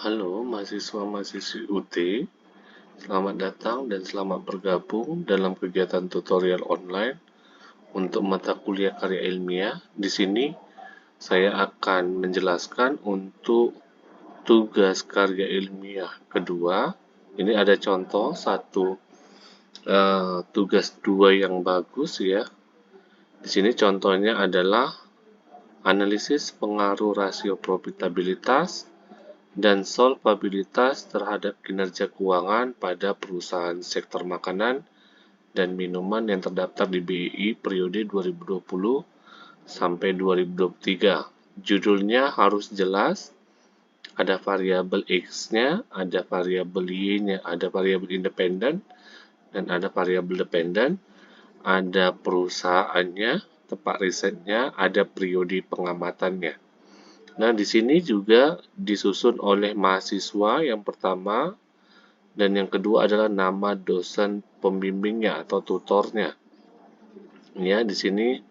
Halo mahasiswa-mahasiswi UT, selamat datang dan selamat bergabung dalam kegiatan tutorial online untuk mata kuliah karya ilmiah. Di sini saya akan menjelaskan untuk tugas karya ilmiah kedua. Ini ada contoh satu tugas dua yang bagus ya. Di sini contohnya adalah analisis pengaruh rasio profitabilitas dan solvabilitas terhadap kinerja keuangan pada perusahaan sektor makanan dan minuman yang terdaftar di BI periode 2020 sampai 2023. Judulnya harus jelas, ada variabel X-nya, ada variabel Y-nya, ada variabel independen, dan ada variabel dependen, ada perusahaannya, tempat risetnya, ada periode pengamatannya. Nah, di sini juga disusun oleh mahasiswa yang pertama dan yang kedua adalah nama dosen pembimbingnya atau tutornya. Ya, di sini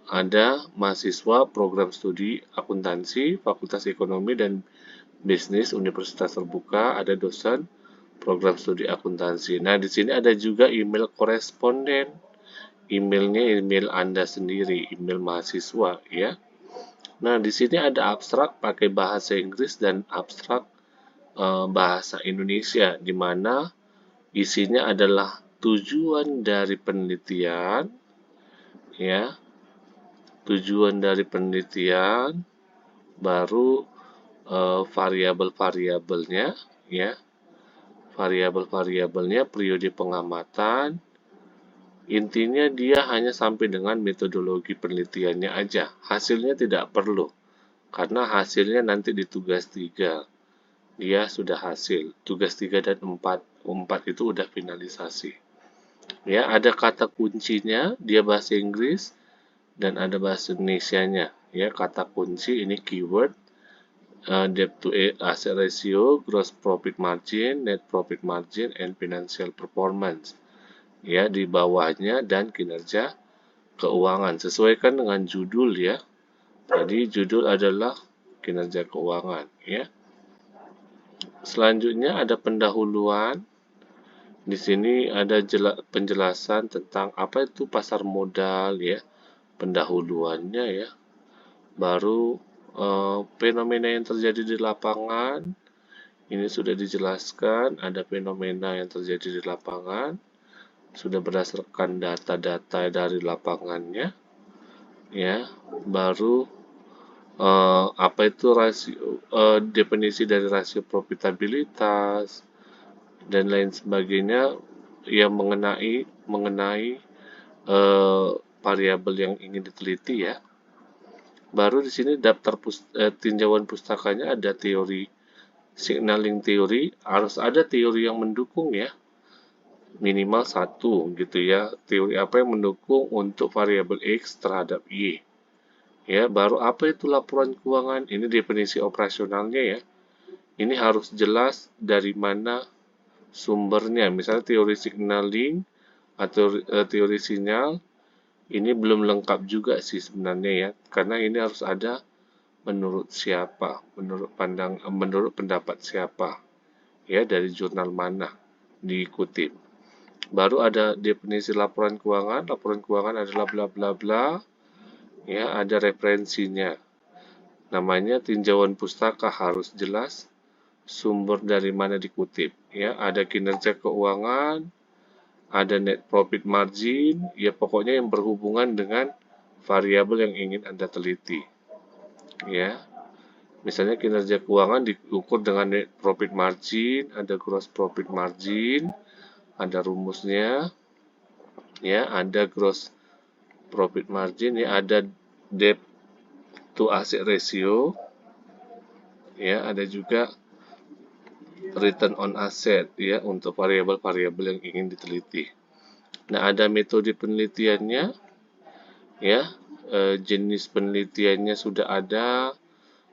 ada mahasiswa program studi akuntansi, Fakultas Ekonomi dan Bisnis Universitas Terbuka, ada dosen program studi akuntansi. Nah, di sini ada juga email koresponden. Emailnya email Anda sendiri, email mahasiswa ya. Nah, di sini ada abstrak pakai bahasa Inggris dan abstrak bahasa Indonesia, di mana isinya adalah tujuan dari penelitian, ya, tujuan dari penelitian, baru variabel-variabelnya, ya, variabel-variabelnya, periode pengamatan. Intinya dia hanya sampai dengan metodologi penelitiannya aja. Hasilnya tidak perlu, karena hasilnya nanti di tugas 3. Dia sudah hasil. Tugas 3 dan 4. 4 itu udah finalisasi. Ya, ada kata kuncinya, dia bahasa Inggris dan ada bahasa Indonesianya. Ya, kata kunci ini keyword, debt to asset ratio, gross profit margin, net profit margin, and financial performance. Ya, di bawahnya dan kinerja keuangan. Sesuaikan dengan judul ya. Tadi judul adalah kinerja keuangan ya. Selanjutnya ada pendahuluan. Di sini ada penjelasan tentang apa itu pasar modal ya, pendahuluannya ya. Baru fenomena yang terjadi di lapangan. Ini sudah dijelaskan, ada fenomena yang terjadi di lapangan. Sudah berdasarkan data-data dari lapangannya. Ya, baru apa itu rasio, definisi dari rasio profitabilitas dan lain sebagainya yang mengenai variabel yang ingin diteliti ya. Baru di sini daftar tinjauan pustakanya ada teori signaling teori, harus ada teori yang mendukung ya, minimal 1 gitu ya. Teori apa yang mendukung untuk variabel X terhadap Y. Ya, baru apa itu laporan keuangan? Ini definisi operasionalnya ya. Ini harus jelas dari mana sumbernya. Misalnya teori signaling atau teori sinyal, ini belum lengkap juga sih sebenarnya ya. Karena ini harus ada menurut siapa, menurut pendapat siapa. Ya, dari jurnal mana dikutip. Baru ada definisi laporan keuangan. Laporan keuangan adalah bla bla bla. Ya, ada referensinya. Namanya tinjauan pustaka, harus jelas sumber dari mana dikutip. Ya, ada kinerja keuangan, ada net profit margin, ya pokoknya yang berhubungan dengan variabel yang ingin Anda teliti. Ya. Misalnya kinerja keuangan diukur dengan net profit margin, ada gross profit margin, ada rumusnya. Ya, ada gross profit margin, ya ada debt to asset ratio. Ya, ada juga return on asset ya untuk variabel-variabel yang ingin diteliti. Nah, ada metode penelitiannya ya, jenis penelitiannya sudah ada,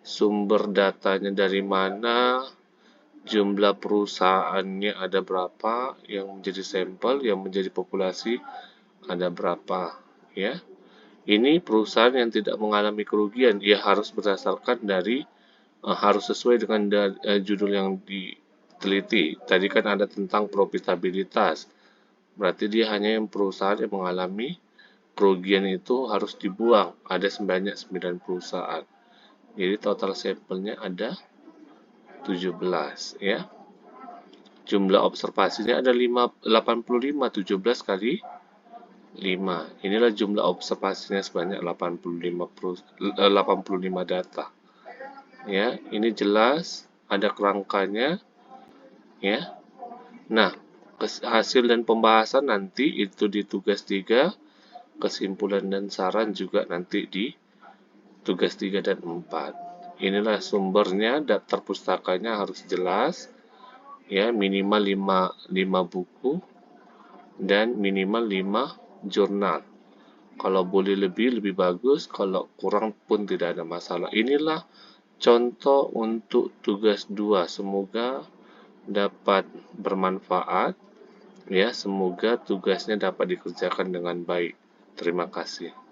sumber datanya dari mana, jumlah perusahaannya ada berapa, yang menjadi sampel, yang menjadi populasi ada berapa ya. Ini perusahaan yang tidak mengalami kerugian, ia harus berdasarkan dari harus sesuai dengan judul yang diteliti. Tadi kan ada tentang profitabilitas, berarti dia hanya yang perusahaan yang mengalami kerugian itu harus dibuang, ada sebanyak 9 perusahaan. Jadi total sampelnya ada 17 ya. Jumlah observasinya ada 85, 17 kali 5. Inilah jumlah observasinya sebanyak 85 data. Ya, ini jelas ada kerangkanya ya. Nah, hasil dan pembahasan nanti itu di tugas 3, kesimpulan dan saran juga nanti di tugas 3 dan 4. Inilah sumbernya, daftar pustakanya harus jelas ya, minimal 5 buku dan minimal 5 jurnal. Kalau boleh lebih bagus, kalau kurang pun tidak ada masalah. Inilah contoh untuk tugas 2. Semoga dapat bermanfaat ya, semoga tugasnya dapat dikerjakan dengan baik. Terima kasih.